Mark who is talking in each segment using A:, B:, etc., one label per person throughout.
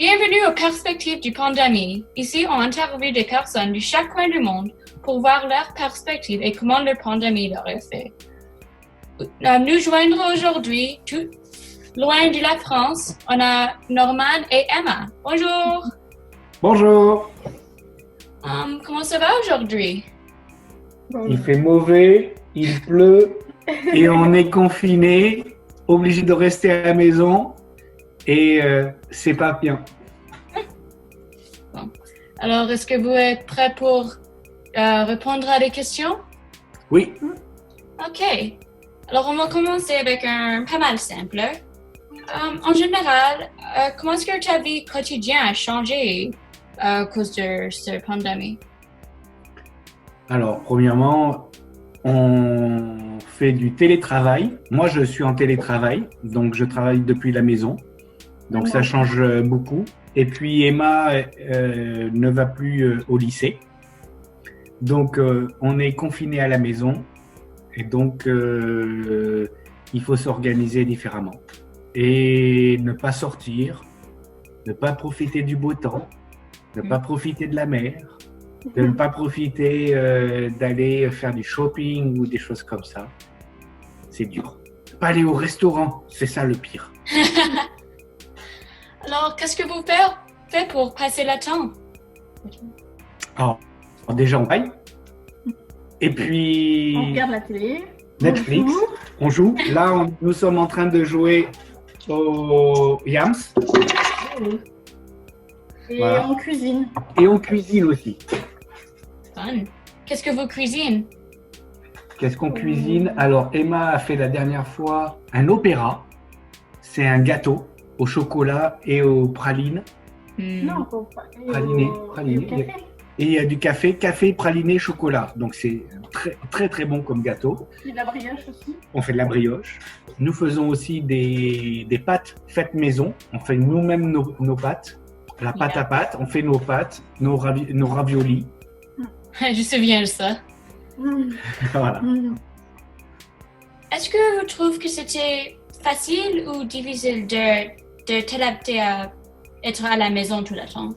A: Bienvenue aux perspectives du pandémie. Ici, on interviewe des personnes de chaque coin du monde pour voir leurs perspectives et comment la pandémie leur a fait. Nous joindrons aujourd'hui, tout loin de la France, on a Norman et Emma. Bonjour.
B: Bonjour.
A: Comment ça va aujourd'hui?
B: Il fait mauvais, il pleut et on est confiné, obligé de rester à la maison et c'est pas bien.
A: Bon. Alors, est-ce que vous êtes prêts pour répondre à des questions?
B: Oui.
A: Ok. Alors, on va commencer avec un pas mal simple. En général, comment est-ce que ta vie quotidienne a changé à cause de cette pandémie?
B: Alors, premièrement, on fait du télétravail. Moi, je suis en télétravail, donc je travaille depuis la maison. Donc, ça change beaucoup. Et puis, Emma ne va plus au lycée. Donc, on est confiné à la maison. Et donc, il faut s'organiser différemment. Et ne pas sortir, ne pas profiter du beau temps, ne pas profiter de la mer, de ne pas profiter d'aller faire du shopping ou des choses comme ça. C'est dur. Ne pas aller au restaurant, c'est ça le pire.
A: Alors, qu'est-ce que vous faites pour passer le temps?
B: Alors, déjà, on paye. Et puis,
C: on regarde la télé.
B: Netflix, on joue. Là, nous sommes en train de jouer au Yams.
C: Et
B: voilà.
C: on cuisine.
B: Et on cuisine aussi.
A: Fun. Qu'est-ce que vous cuisinez?
B: Qu'est-ce qu'on cuisine? Alors, Emma a fait la dernière fois un opéra. C'est un gâteau au chocolat et aux pralines.
C: Non, pas.
B: Praliné. Et il y a du café, praliné, chocolat. Donc, c'est très, très, très bon comme gâteau.
C: Et de la brioche aussi.
B: On fait de la brioche. Nous faisons aussi des pâtes faites maison. On fait nous-mêmes nos pâtes. La pâte à pâte. On fait nos pâtes, nos raviolis.
A: Je me souviens de ça.
B: Voilà.
A: Est-ce que vous trouvez que c'était facile ou difficile de t'adapter à être à la maison tout le temps?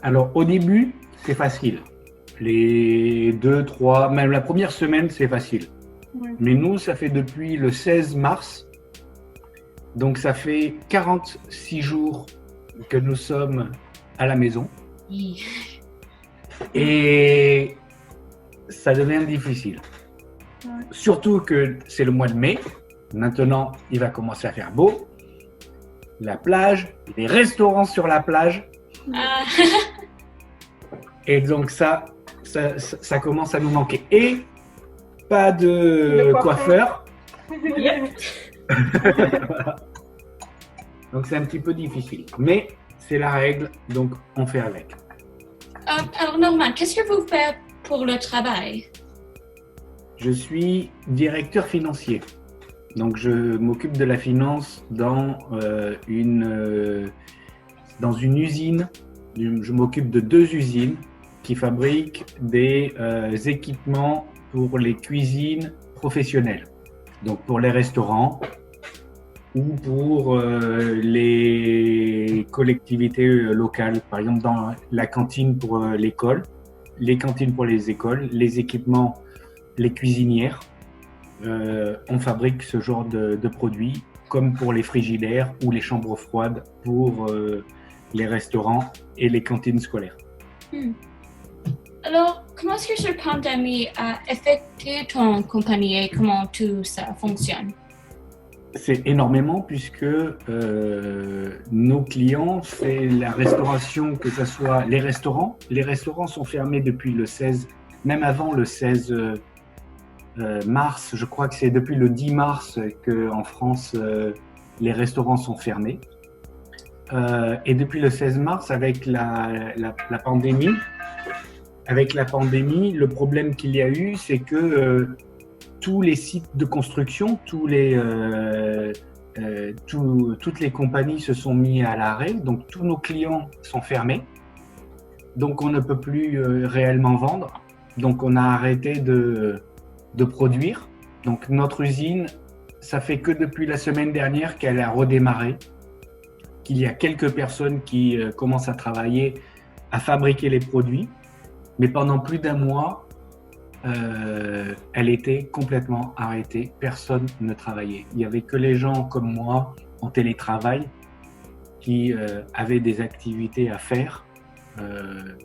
B: Alors, au début, c'est facile. Les 2, 3, même la première semaine, c'est facile. Mais nous, ça fait depuis le 16 mars. Donc, ça fait 46 jours que nous sommes à la maison.
A: Oui.
B: Et ça devient difficile. Surtout que c'est le mois de mai. Maintenant, il va commencer à faire beau. La plage, les restaurants sur la plage. Et donc ça commence à nous manquer. Et pas de coiffeur. Donc c'est un petit peu difficile. Mais c'est la règle, donc on fait avec.
A: Alors Norman, qu'est-ce que vous faites pour le travail?
B: Je suis directeur financier. Donc je m'occupe de la finance dans une usine. Je m'occupe de 2 usines qui fabriquent des équipements pour les cuisines professionnelles. Donc pour les restaurants ou pour les collectivités locales. Par exemple dans la cantine pour l'école, les cantines pour les écoles, les équipements, les cuisinières. On fabrique ce genre de produits comme pour les frigidaires ou les chambres froides pour les restaurants et les cantines scolaires.
A: Alors, comment est-ce que cette pandémie a affecté ton compagnie et comment tout ça fonctionne?
B: C'est énormément puisque nos clients, c'est la restauration, que ce soit les restaurants. Les restaurants sont fermés depuis le 16, même avant le 16 mars. Je crois que c'est depuis le 10 mars qu'en France, les restaurants sont fermés. Et depuis le 16 mars, avec la pandémie, le problème qu'il y a eu, c'est que tous les sites de construction, toutes les compagnies se sont mis à l'arrêt, donc tous nos clients sont fermés, donc on ne peut plus réellement vendre, donc on a arrêté de produire. Donc notre usine, ça fait que depuis la semaine dernière qu'elle a redémarré, qu'il y a quelques personnes qui commencent à travailler, à fabriquer les produits. Mais pendant plus d'un mois, elle était complètement arrêtée. Personne ne travaillait. Il n'y avait que les gens comme moi en télétravail qui avaient des activités à faire,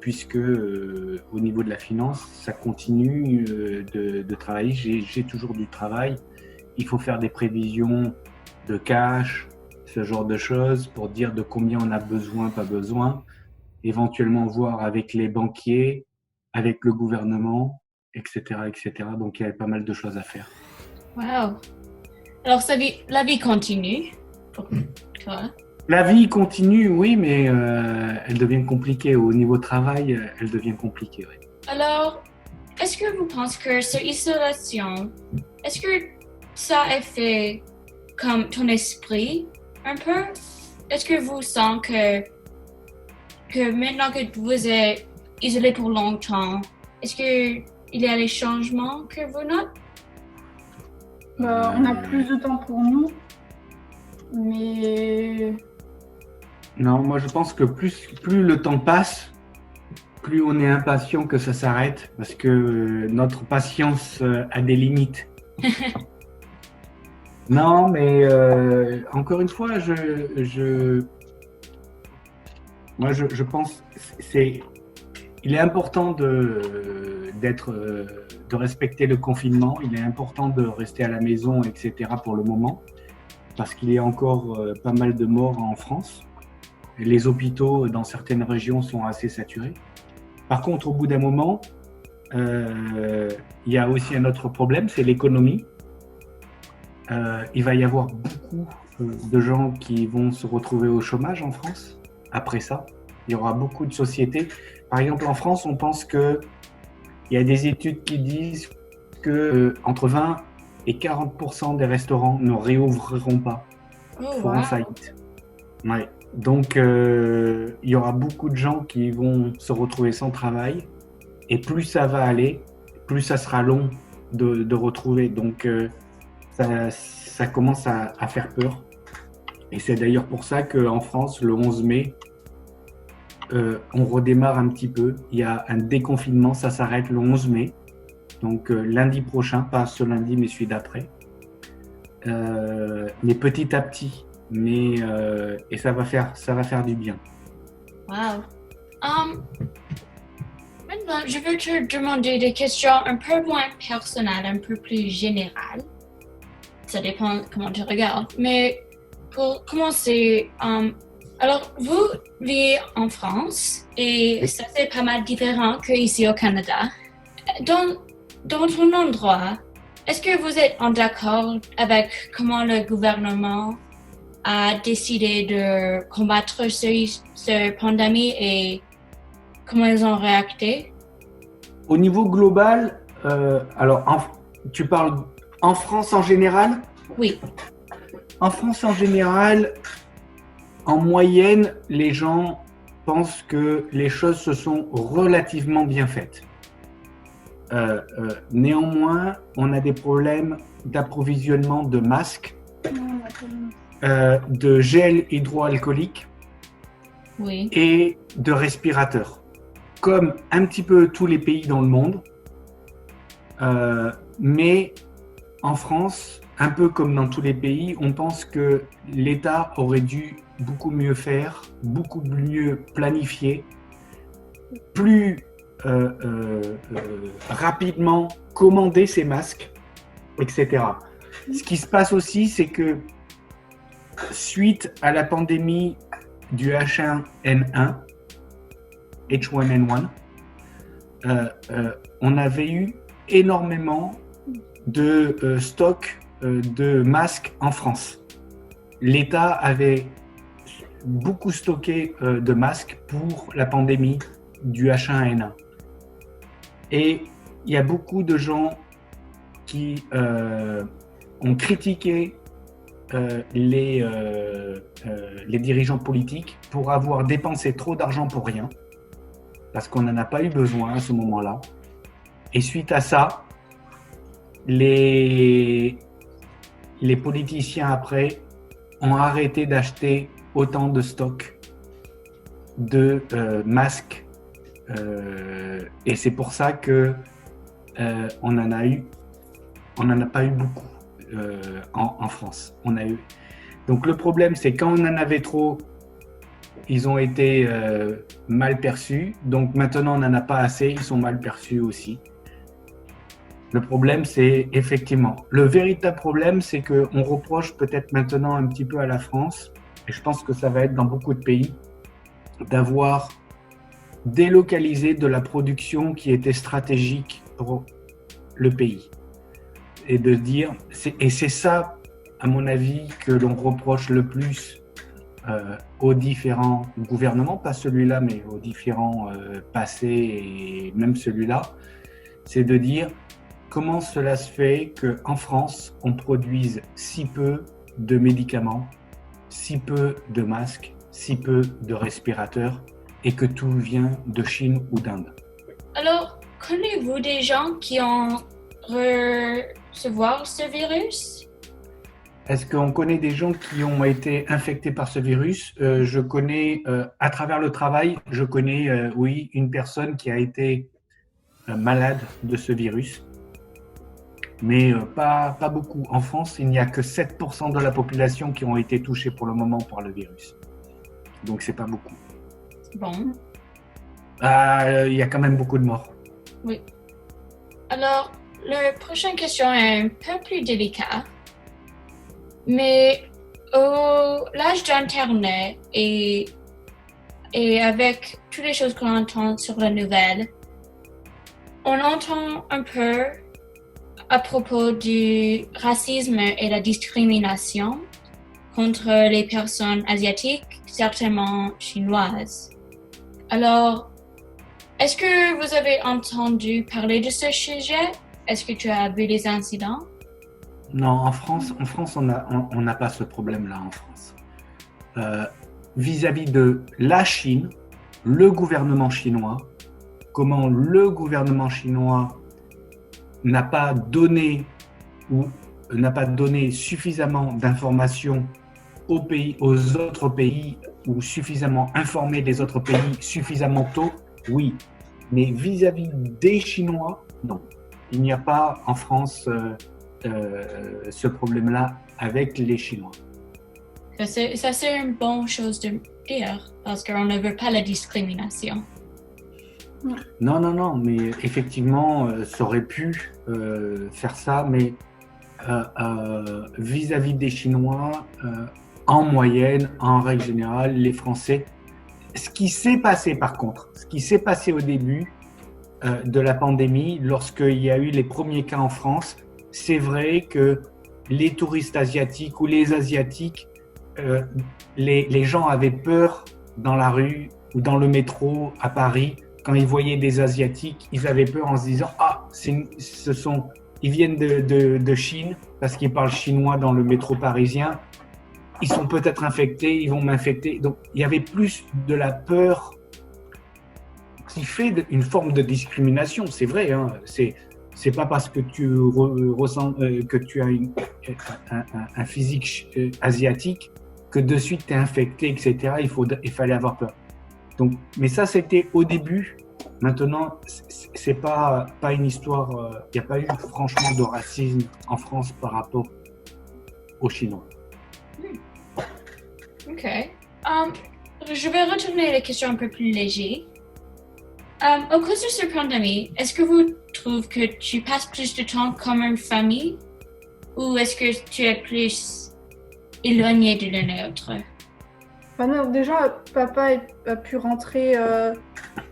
B: puisque au niveau de la finance, ça continue de travailler. J'ai toujours du travail. Il faut faire des prévisions de cash, ce genre de choses, pour dire de combien on a besoin, pas besoin, éventuellement voir avec les banquiers, avec le gouvernement, etc., etc. Donc, il y avait pas mal de choses à faire.
A: Wow. Alors, la vie continue pour toi?
B: La vie continue, oui, mais elle devient compliquée. Au niveau travail, elle devient compliquée, oui.
A: Alors, est-ce que vous pensez que cette isolation, est-ce que ça a fait comme ton esprit un peu? Est-ce que vous sentez que maintenant que vous êtes isolé pour longtemps, est-ce qu'il y a des changements que vous notez?
C: On a plus de temps pour nous, mais...
B: Non, moi je pense que plus le temps passe, plus on est impatient que ça s'arrête, parce que notre patience a des limites. Non, mais encore une fois, moi je pense il est important de respecter le confinement. Il est important de rester à la maison, etc. pour le moment, parce qu'il y a encore pas mal de morts en France. Les hôpitaux dans certaines régions sont assez saturés. Par contre, au bout d'un moment, il y a aussi un autre problème, c'est l'économie. Il va y avoir beaucoup de gens qui vont se retrouver au chômage en France après ça. Il y aura beaucoup de sociétés. Par exemple, en France, on pense qu'il y a des études qui disent que entre 20 et 40% des restaurants ne réouvriront pas, feront faillite. Ouais. Donc, il y aura beaucoup de gens qui vont se retrouver sans travail. Et plus ça va aller, plus ça sera long de retrouver. Donc, ça commence à faire peur. Et c'est d'ailleurs pour ça qu'en France, le 11 mai, on redémarre un petit peu. Il y a un déconfinement, ça s'arrête le 11 mai. Donc lundi prochain, pas ce lundi, mais celui d'après. Mais petit à petit. Et ça va faire du bien.
A: Wow. Maintenant, je veux te demander des questions un peu moins personnelles, un peu plus générales. Ça dépend comment tu regardes. Mais pour commencer, alors vous vivez en France et ça c'est pas mal différent qu'ici au Canada. Dans ton endroit, est-ce que vous êtes en accord avec comment le gouvernement a décidé de combattre cette pandémie et comment ils ont réacté?
B: Au niveau global, tu parles en France en général?
A: Oui.
B: En France en général, en moyenne, les gens pensent que les choses se sont relativement bien faites. Néanmoins, on a des problèmes d'approvisionnement de masques, de gel hydroalcoolique et de respirateurs. Comme un petit peu tous les pays dans le monde, mais en France, un peu comme dans tous les pays, on pense que l'État aurait dû beaucoup mieux faire, beaucoup mieux planifier, plus rapidement commander ces masques, etc. Ce qui se passe aussi, c'est que suite à la pandémie du H1N1, H1N1, on avait eu énormément de stocks de masques en France. L'État avait beaucoup stocké de masques pour la pandémie du H1N1. Et il y a beaucoup de gens qui ont critiqué les dirigeants politiques pour avoir dépensé trop d'argent pour rien, parce qu'on n'en a pas eu besoin à ce moment-là. Et suite à ça, les politiciens après ont arrêté d'acheter autant de stocks de masques. Et c'est pour ça que on n'en a pas eu beaucoup en France. Donc le problème, c'est quand on en avait trop, ils ont été mal perçus. Donc maintenant, on n'en a pas assez, ils sont mal perçus aussi. Le problème, c'est effectivement, le véritable problème, c'est qu'on reproche peut-être maintenant un petit peu à la France, et je pense que ça va être dans beaucoup de pays, d'avoir délocalisé de la production qui était stratégique pour le pays. Et de dire, et c'est ça, à mon avis, que l'on reproche le plus aux différents gouvernements, pas celui-là, mais aux différents passés et même celui-là, c'est de dire comment cela se fait qu'en France, on produise si peu de médicaments, si peu de masques, si peu de respirateurs et que tout vient de Chine ou d'Inde.
A: Alors, connaissez-vous des gens qui ont recevoir ce virus?
B: Est-ce qu'on connaît des gens qui ont été infectés par ce virus? Je connais, à travers le travail, je connais, oui, une personne qui a été malade de ce virus. Mais pas beaucoup. En France, il n'y a que 7% de la population qui ont été touchés pour le moment par le virus. Donc, c'est pas beaucoup.
A: Bon.
B: Il y a quand même beaucoup de morts.
A: Oui. Alors, la prochaine question est un peu plus délicate. Mais au l'âge d'Internet et avec toutes les choses qu'on entend sur la nouvelle, on entend un peu à propos du racisme et la discrimination contre les personnes asiatiques, certainement chinoises. Alors, est-ce que vous avez entendu parler de ce sujet? Est-ce que tu as vu des incidents?
B: Non, en France, on n'a pas ce problème-là en France. Vis-à-vis de la Chine, le gouvernement chinois, comment le gouvernement chinois n'a pas donné suffisamment d'informations aux autres pays ou suffisamment informé les autres pays suffisamment tôt, oui. Mais vis-à-vis des Chinois, non. Il n'y a pas en France ce problème-là avec les Chinois.
A: Ça, c'est une bonne chose de dire, parce qu'on ne veut pas la discrimination.
B: Non, mais effectivement, ça aurait pu faire ça, mais vis-à-vis des Chinois, en moyenne, en règle générale, les Français, ce qui s'est passé par contre, ce qui s'est passé au début de la pandémie, lorsqu'il y a eu les premiers cas en France, c'est vrai que les touristes asiatiques ou les Asiatiques, les gens avaient peur dans la rue ou dans le métro à Paris. Quand ils voyaient des Asiatiques, ils avaient peur en se disant « Ah, ils viennent de Chine parce qu'ils parlent chinois dans le métro parisien. Ils sont peut-être infectés, ils vont m'infecter. » Donc, il y avait plus de la peur qui fait une forme de discrimination. C'est vrai, hein, c'est pas parce que tu ressens que tu as un physique asiatique que de suite tu es infecté, etc. Il fallait avoir peur. Donc, mais ça, c'était au début. Maintenant, c'est pas une histoire. Il n'y a pas eu franchement de racisme en France par rapport aux Chinois.
A: Ok. Je vais retourner les questions un peu plus légères. Au cause de cette pandémie, est-ce que vous trouvez que tu passes plus de temps comme une famille ou est-ce que tu es plus éloigné de l'un l'autre?
C: Bah non, déjà, papa a pu rentrer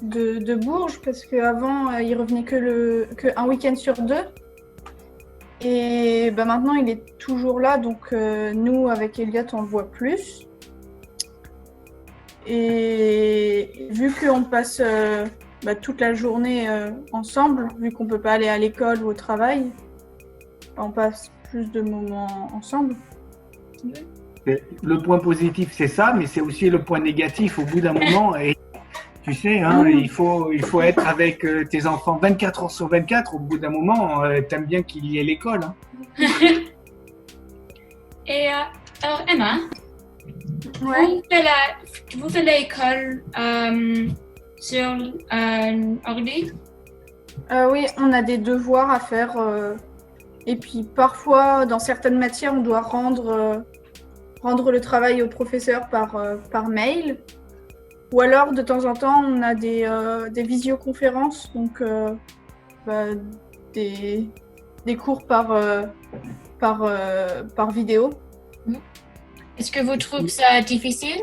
C: de Bourges parce qu'avant, il revenait que un week-end sur 2. Et bah maintenant, il est toujours là, donc nous, avec Elliot, on le voit plus. Et vu qu'on passe toute la journée ensemble, vu qu'on peut pas aller à l'école ou au travail, on passe plus de moments ensemble.
B: Le point positif, c'est ça, mais c'est aussi le point négatif au bout d'un moment. Et tu sais, hein, il faut être avec tes enfants 24 heures sur 24. Au bout d'un moment, t'aimes bien qu'il y ait l'école. Hein.
A: Et alors, Emma,
C: Ouais.
A: Vous faites l'école sur ordi?
C: Oui, on a des devoirs à faire. Et puis parfois, dans certaines matières, on doit rendre le travail au professeur par mail. Ou alors, de temps en temps, on a des visioconférences, donc des cours par vidéo.
A: Est-ce que vous trouvez ça difficile?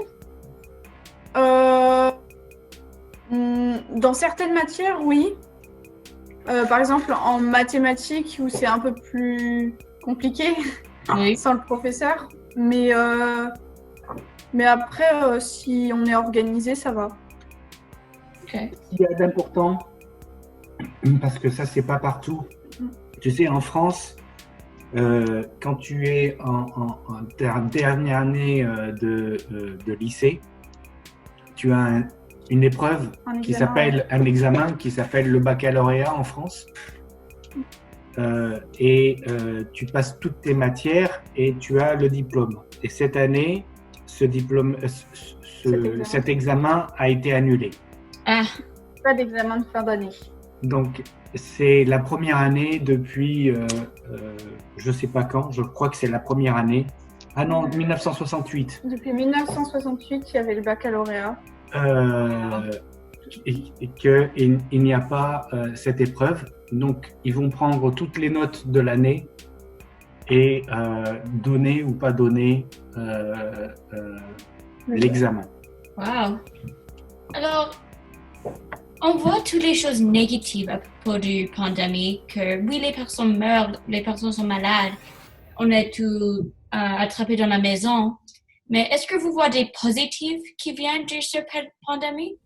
C: Dans certaines matières, oui. Par exemple, en mathématiques, où c'est un peu plus compliqué
A: Oui.
C: sans le professeur. Mais après, si on est organisé, ça va.
A: Ok.
B: Il y a d'important, parce que ça, c'est pas partout. Tu sais, en France, quand tu es en dernière année de lycée, tu as une épreuve qui s'appelle un examen qui s'appelle le baccalauréat en France. Tu passes toutes tes matières et tu as le diplôme. Et cette année, cet examen a été annulé.
A: Ah.
C: Pas d'examen de fin d'année.
B: Donc, c'est la première année depuis, je ne sais pas quand, je crois que c'est la première année. Ah non, 1968.
C: Depuis 1968, il y avait le baccalauréat.
B: Et qu'il n'y a pas cette épreuve. Donc, ils vont prendre toutes les notes de l'année et donner ou pas donner l'examen.
A: Wow. Alors, on voit toutes les choses négatives à propos de la pandémie, que oui, les personnes meurent, les personnes sont malades, on est tous attrapés dans la maison. Mais est-ce que vous voyez des positifs qui viennent de cette pandémie?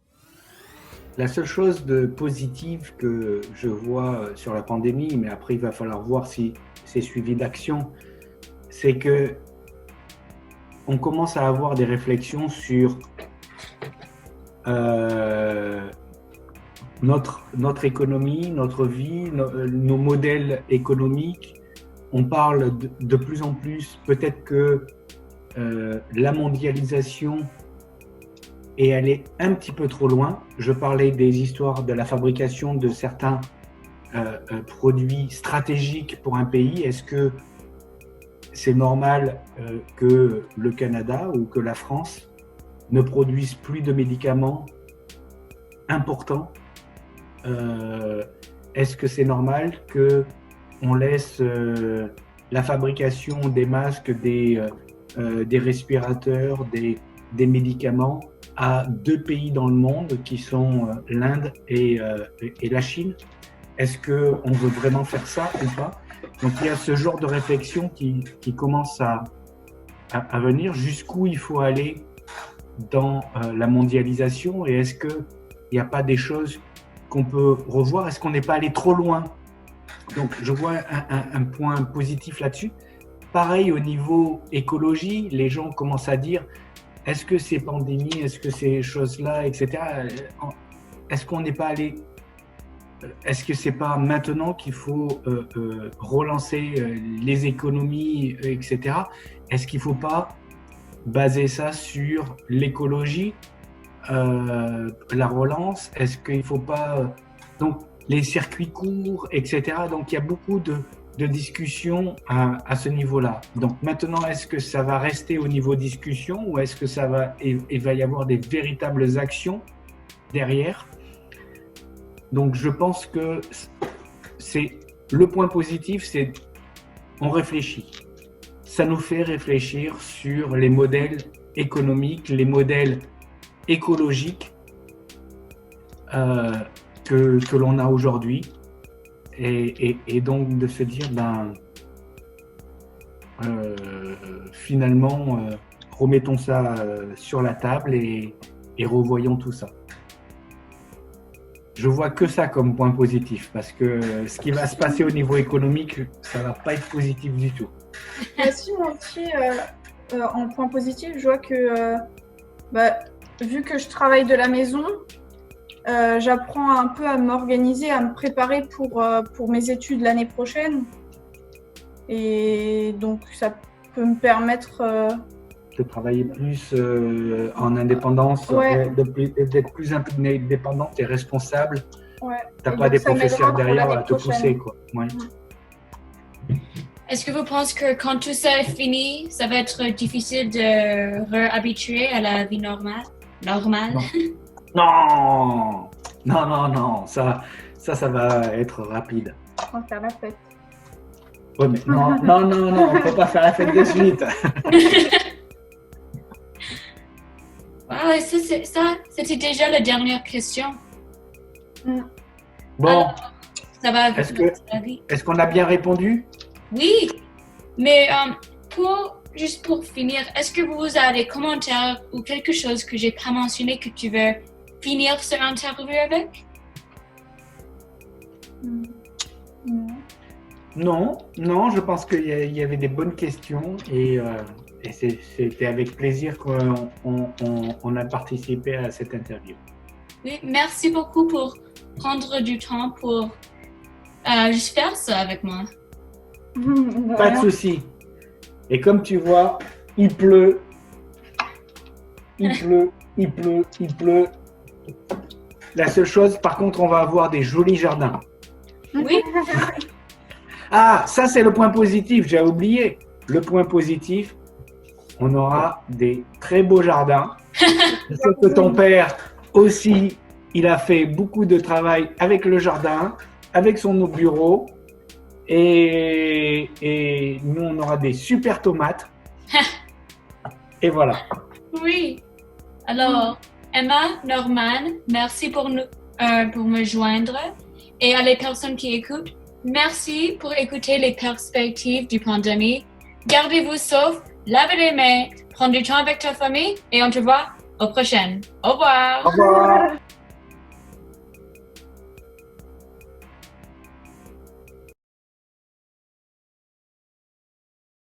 B: La seule chose de positive que je vois sur la pandémie, mais après il va falloir voir si c'est suivi d'action, c'est que on commence à avoir des réflexions sur notre économie, notre vie, nos modèles économiques. On parle de plus en plus, peut-être que la mondialisation est allée un petit peu trop loin. Je parlais des histoires de la fabrication de certains produits stratégiques pour un pays. Est-ce que c'est normal que le Canada ou que la France ne produisent plus de médicaments importants? Est-ce que c'est normal qu'on laisse la fabrication des masques, des respirateurs, des médicaments à 2 pays dans le monde qui sont l'Inde et la Chine? Est-ce qu'on veut vraiment faire ça ou pas? Donc il y a ce genre de réflexion qui commence à venir. Jusqu'où il faut aller dans la mondialisation, et est-ce qu'il n'y a pas des choses qu'on peut revoir? Est-ce qu'on n'est pas allé trop loin? Donc je vois un point positif là-dessus. Pareil au niveau écologie, les gens commencent à dire est-ce que ces pandémies, est-ce que ces choses-là, etc., est-ce qu'on n'est pas allé, est-ce que c'est pas maintenant qu'il faut relancer les économies, etc. Est-ce qu'il ne faut pas baser ça sur l'écologie, la relance? Est-ce qu'il ne faut pas donc les circuits courts, etc. Donc il y a beaucoup de discussions à ce niveau-là. Donc maintenant, est-ce que ça va rester au niveau discussion ou est-ce que il va y avoir des véritables actions derrière? Donc je pense que c'est le point positif, c'est on réfléchit. Ça nous fait réfléchir sur les modèles économiques, les modèles écologiques que l'on a aujourd'hui. Et donc de se dire, finalement, remettons ça sur la table et revoyons tout ça. Je vois que ça comme point positif, parce que ce qui va se passer au niveau économique, ça va pas être positif du tout.
C: Si, moi aussi, en point positif, je vois que vu que je travaille de la maison, j'apprends un peu à m'organiser, à me préparer pour mes études l'année prochaine. Et donc, ça peut me permettre
B: de travailler plus en indépendance,
C: Ouais.
B: d'être plus indépendante et responsable.
C: Ouais.
B: T'as
C: Et
B: pas
C: donc,
B: des
C: ça m'aidera
B: professeurs
C: pour
B: derrière
C: l'année
B: à te
C: prochaine.
B: pousser, quoi. Ouais.
A: Est-ce que vous pensez que quand tout ça est fini, ça va être difficile de réhabituer à la vie normale?
B: Non, non, ça va être rapide.
C: On va faire la fête.
B: Ouais, mais non, on peut pas faire la fête de suite.
A: Wow, c'était déjà la dernière question.
B: Bon,
A: Alors, ça va
B: Est-ce
A: vite,
B: que-
A: la vie.
B: est-ce qu'on a bien répondu?
A: Oui, mais juste pour finir, est-ce que vous avez des commentaires ou quelque chose que j'ai pas mentionné que tu veux finir cette interview avec?
B: Non, je pense qu'il y avait des bonnes questions et c'était avec plaisir qu'on a participé à cette interview.
A: Oui, merci beaucoup pour prendre du temps pour juste faire ça avec moi.
B: Pas de souci. Et comme tu vois, il pleut. La seule chose, par contre, on va avoir des jolis jardins.
A: Oui,
B: Ah, ça c'est le point positif, j'ai oublié. Le point positif, on aura des très beaux jardins. Je sais que ton père aussi, il a fait beaucoup de travail avec le jardin, avec son bureau. Et nous, on aura des super tomates. Et voilà.
A: oui. Alors, Emma, Norman, merci pour me joindre. Et à les personnes qui écoutent, merci pour écouter les perspectives du pandémie. Gardez-vous sauf, lavez les mains, prends du temps avec ta famille et on te voit au prochain. Au revoir.
B: Au revoir.